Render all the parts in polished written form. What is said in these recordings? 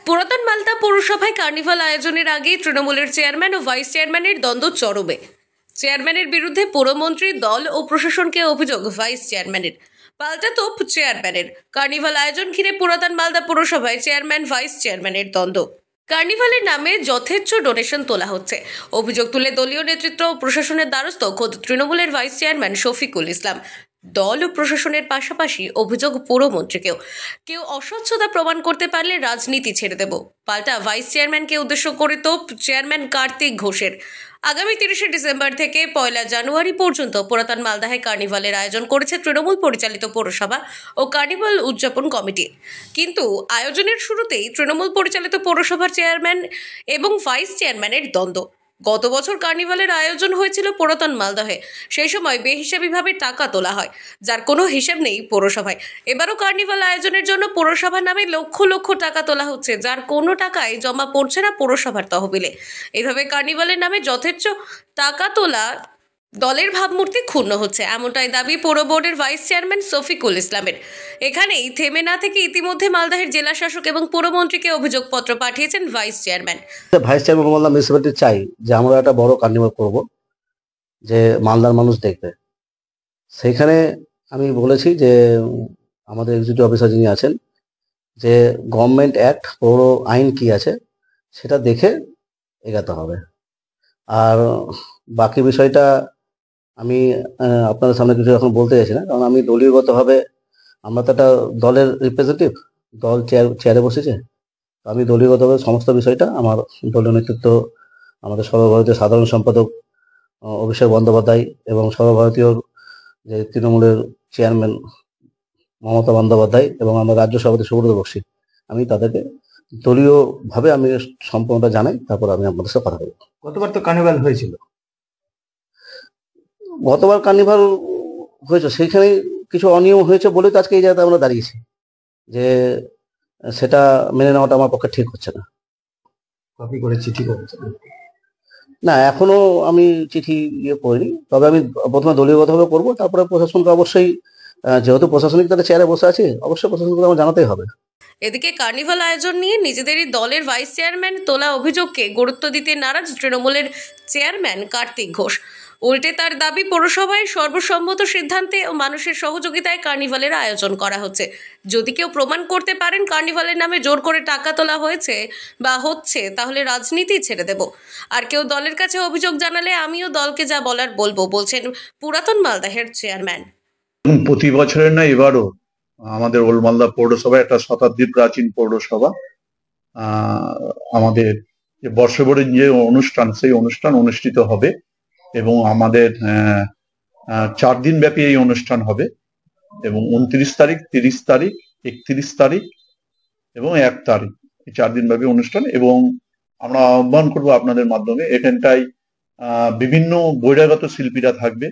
পুরাতন মালদা পৌরসভায় কার্নিভাল আয়োজনের আগে তৃণমূলের চেয়ারম্যান ও ভাইস চেয়ারম্যানের দ্বন্দ্ব চরমে। চেয়ারম্যানের বিরুদ্ধে পৌরমন্ত্রী দল ও প্রশাসনকে অভিযোগ ভাইস চেয়ারম্যানের। পাল্টা তোপ চেয়ারম্যানের। কার্নিভাল আয়োজন ঘিরে পুরাতন মালদা পৌরসভায় চেয়ারম্যান ভাইস চেয়ারম্যানের দ্বন্দ্ব। কার্নিভালের নামে যথেচ্ছ ডোনেশন তোলা হচ্ছে, অভিযোগ তুলে দলীয় নেতৃত্ব ও প্রশাসনের দ্বারস্থ খোদ তৃণমূলের ভাইস চেয়ারম্যান শফিকুল ইসলাম। দল ও প্রশাসনের পাশাপাশি অভিযোগ পৌরমন্ত্রীকেও, কেউ অস্বচ্ছতা প্রমাণ করতে পারলে রাজনীতি ছেড়ে দেব। পাল্টা ভাইস চেয়ারম্যানকে উদ্দেশ্য করে তোপ চেয়ারম্যান কার্তিক ঘোষের। আগামী 30শে ডিসেম্বর থেকে 1 জানুয়ারি পর্যন্ত পুরাতন মালদায় কার্নিভালের আয়োজন করেছে তৃণমূল পরিচালিত পৌরসভা ও কার্নিভাল উদযাপন কমিটি। কিন্তু আয়োজনের শুরুতেই তৃণমূল পরিচালিত পৌরসভার চেয়ারম্যান এবং ভাইস চেয়ারম্যানের দ্বন্দ্ব। গত বছর কার্নিভালের আয়োজন হয়েছিল পুরাতন মালদহে। সেই সময় বেহিসাবিভাবে টাকা তোলা হয়, যার কোনো হিসেব নেই পৌরসভায়। এবারও কার্নিভাল আয়োজনের জন্য পৌরসভার নামে লক্ষ লক্ষ টাকা তোলা হচ্ছে, যার কোনো টাকাই জমা পড়ছে না পৌরসভার তহবিলে। এভাবে কার্নিভালের নামে যথেচ্ছ টাকা তোলা দলের ভাবমূর্তি ক্ষুণ্ণ হচ্ছে, এমনটাই দাবি পৌর বোর্ডের ভাইস চেয়ারম্যান শফিকুল ইসলামের। এখানেই থেমে না থেকে ইতিমধ্যে মালদাহের জেলা শাসক এবং পৌরমন্ত্রীকে অভিযোগপত্র পাঠিয়েছেন vice chairman. Vice chairman Malda municipality চাই যে আমরা একটা বড় কার্নিভাল করব, যে মালদার মানুষ দেখবে। সেইখানে আমি বলেছি যে আমাদের এক্সিকিউটিভ অফিসার যিনি আছেন, যে গভর্নমেন্ট অ্যাক্ট পৌর আইন কি আছে সেটা দেখে এগাতে হবে। আর বাকি বিষয়টা আমি আপনাদের সামনে কিছু এখন বলতে চাইছি না, কারণ আমি দলীয়গতভাবে, আমরা তো একটা দলের রিপ্রেজেন্টেটিভ, দল চেয়ারে বসেছে। আমি দলীয়গতভাবে সমস্ত বিষয়টা আমার দলীয় নেতৃত্ব, আমাদের সর্বভারতীয় সাধারণ সম্পাদক অভিষেক বন্দ্যোপাধ্যায় এবং সর্বভারতীয় যে তৃণমূলের চেয়ারম্যান মমতা বন্দ্যোপাধ্যায় এবং আমার রাজ্য সভাপতি সুব্রত বক্সী, আমি তাদেরকে দলীয়ভাবে আমি সম্পূর্ণটা জানাই, তারপর আমি আপনাদের সাথে কথা বলবো। গতবার তো কার্নিভাল হয়েছিল, গতবার কার্নিভাল হয়েছে, সেইখানে কিছু অনিয়ম হয়েছে বলে তো আজকে এই জায়গাতে আমরা দাঁড়িয়েছি, যে সেটা মেনে নেওয়াটা আমার পক্ষে ঠিক হচ্ছে না। কপি করে চিঠি করেছে না, এখনো আমি চিঠি করিনি, তবে আমি প্রথমে দলীয়গতভাবে করবো, তারপরে প্রশাসনকে অবশ্যই, যেহেতু প্রশাসনিক তাদের চেয়ারে বসে আছে, অবশ্যই প্রশাসনকে আমার জানাতেই হবে। এদিকে কার্নিভাল আয়োজন নিয়ে নিজেদেরই দলের ভাইস চেয়ারম্যান তোলা অভিযোগকে গুরুত্ব দিতে নারাজ তৃণমূলের চেয়ারম্যান কার্তিক ঘোষ। উল্টে তার দাবি, পৌরসভায় সর্বসম্মত সিদ্ধান্তে ও মানুষের সহযোগিতায় কার্নিভালের আয়োজন করা হচ্ছে। যদি কেউ প্রমাণ করতে পারেন কার্নিভালের নামে জোর করে টাকা তোলা হয়েছে বা হচ্ছে, তাহলে রাজনীতি ছেড়ে দেব। আর কেউ দলের কাছে অভিযোগ জানালে আমিও দলকে যা বলার বলবো, বলছেন পুরাতন মালদাহের চেয়ারম্যান। প্রতি বছরের না, এবারও আমাদের ওল্ড মালদা পৌরসভা একটা শতাব্দী প্রাচীন পৌরসভা, আমাদের যে বর্ষবরণ যে অনুষ্ঠান, সেই অনুষ্ঠান অনুষ্ঠিত হবে এবং আমাদের 4 দিন ব্যাপী এই অনুষ্ঠান হবে এবং 29 তারিখ, 30 তারিখ, 31 তারিখ এবং 1 তারিখ, এই 4 দিন ব্যাপী অনুষ্ঠান। এবং আমরা আহ্বান করবো আপনাদের মাধ্যমে, এখানটায় বিভিন্ন বহিরাগত শিল্পীরা থাকবে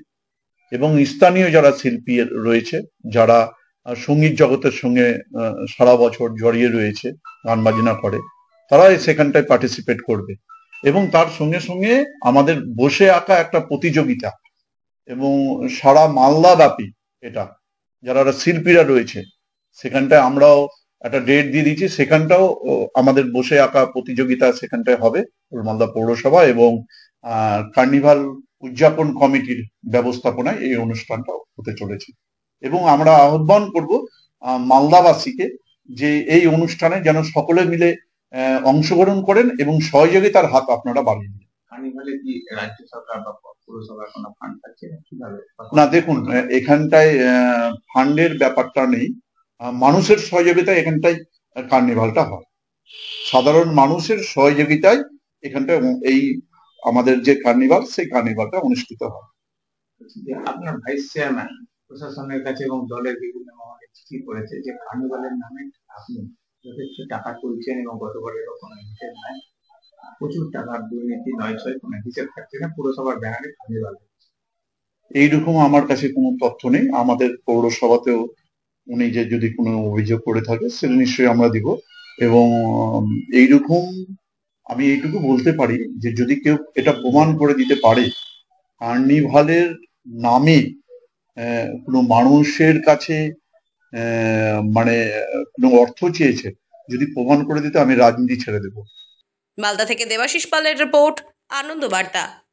এবং স্থানীয় যারা শিল্পী রয়েছে, যারা সঙ্গীত জগতের সঙ্গে সারা বছর জড়িয়ে রয়েছে, গান বাজনা করে, তারা সেখানটায় পার্টিসিপেট করবে। এবং তার সঙ্গে সঙ্গে আমাদের বসে আঁকা একটা প্রতিযোগিতা, এবং সারা মালদা ব্যাপী এটা যারা শিল্পীরা রয়েছে, সেখানটায় আমরাও একটা ডেট দিয়ে দিচ্ছি, সেখানটাও আমাদের বসে আঁকা প্রতিযোগিতা সেখানটায় হবে মালদা পৌরসভা এবং কার্নিভাল উদযাপন কমিটির ব্যবস্থাপনায় এই অনুষ্ঠানটা হতে চলেছে। এবং আমরা আহ্বান করব মালদাবাসীকে যে এই অনুষ্ঠানে যেন সকলে মিলে অংশগ্রহণ করেন এবং সহযোগিতার হাত আপনারা বাড়িয়ে দিন। কার্নিভালে কি রাজ্য সরকার বা পৌরসভার কোনো ফান্ড পাচ্ছে কিভাবে? না, দেখুন, এখানটায় ফান্ডের ব্যাপারটা নেই, মানুষের সহযোগিতায় এখানটায় কার্নিভালটা হয়, সাধারণ মানুষের সহযোগিতায় এখানটায় এই আমাদের যে কার্নিভাল, সেই কার্নিভালটা অনুষ্ঠিত হয়। আপনার ভাইস চেয়ারম্যান প্রশাসনের কাছে এবং দলের বিভিন্ন মহলে চিঠি করেছে যে কার্নিভালের নামে আপনি যথেষ্ট টাকা তুলছেন এবং গতবারেরও কোনো হিসেব নাই, প্রচুর টাকার দুর্নীতি, নয় ছয় কোনো হিসেব থাকছে না, পুরসভার ব্যানারে কার্নিভাল। এইরকম আমার কাছে কোনো তথ্য নেই। আমাদের পৌরসভাতেও উনি যে যদি কোনো অভিযোগ করে থাকে সেটা নিশ্চয়ই আমরা দিব। এবং এইরকম আমি এইটুকু বলতে পারি যে যদি কেউ এটা প্রমাণ করে দিতে পারে কার্নিভালের নামে কোনো মানুষের কাছে মানে কোনো অর্থ চেয়েছে, যদি প্রমাণ করে দিতে আমি রাজনীতি ছেড়ে দেবো। মালদা থেকে দেবাশিস পালের রিপোর্ট, আনন্দ বার্তা।